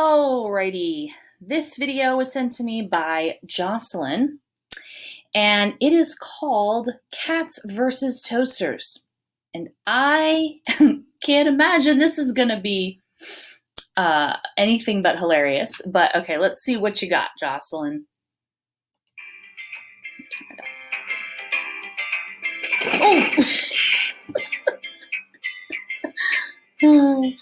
Alrighty, this video was sent to me by Jocelyn, and it is called Cats versus Toasters. And I can't imagine this is gonna be anything but hilarious. But okay, let's see what you got, Jocelyn. Oh! Oh.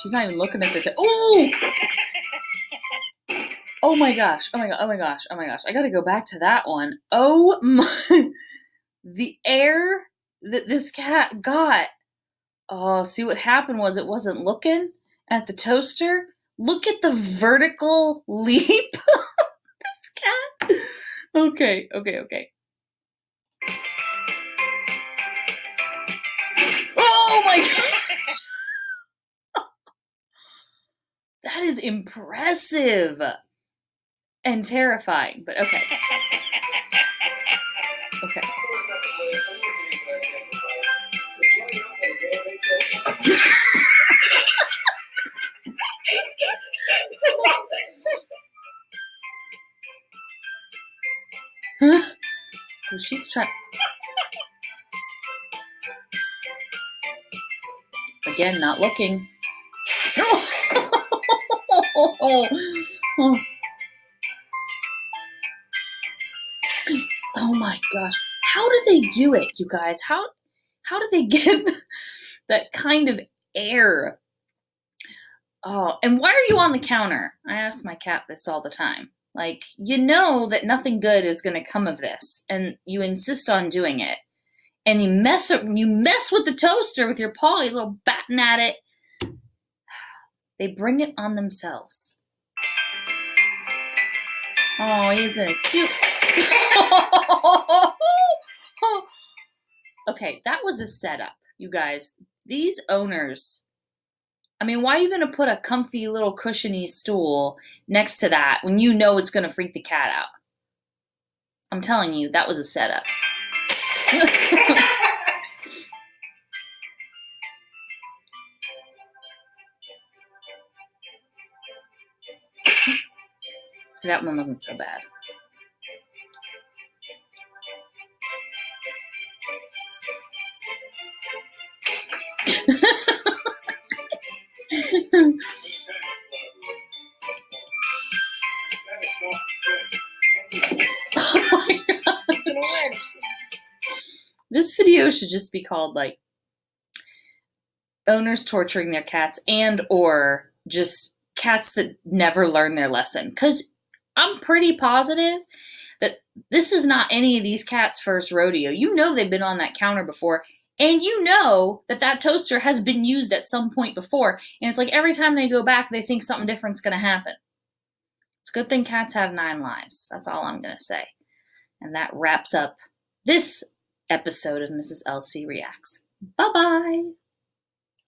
She's not even looking at this. Oh! Oh my gosh. Oh my god. Oh my gosh. Oh my gosh. I gotta go back to that one. Oh my. The air that this cat got. Oh, see what happened was it wasn't looking at the toaster. Look at the vertical leap of this cat. Okay. Oh my god. That is impressive and terrifying, but okay. Okay. Well, she's trying. Again, not looking. Oh my gosh. How do they do it, you guys? How do they get that kind of air? Oh, and why are you on the counter? I ask my cat this all the time. Like, you know that nothing good is going to come of this, and you insist on doing it. And you mess with the toaster with your paw, you little batting at it. They bring it on themselves. Oh, isn't it cute? Okay, that was a setup, you guys. These owners, I mean, why are you going to put a comfy little cushiony stool next to that when you know it's going to freak the cat out? I'm telling you, that was a setup. See, that one wasn't so bad. Oh my God. This video should just be called like owners torturing their cats and or just cats that never learn their lesson. Because I'm pretty positive that this is not any of these cats' first rodeo. You know they've been on that counter before. And you know that toaster has been used at some point before. And it's like every time they go back, they think something different's going to happen. It's a good thing cats have 9 lives. That's all I'm going to say. And that wraps up this episode of Mrs. Elsie Reacts. Bye-bye.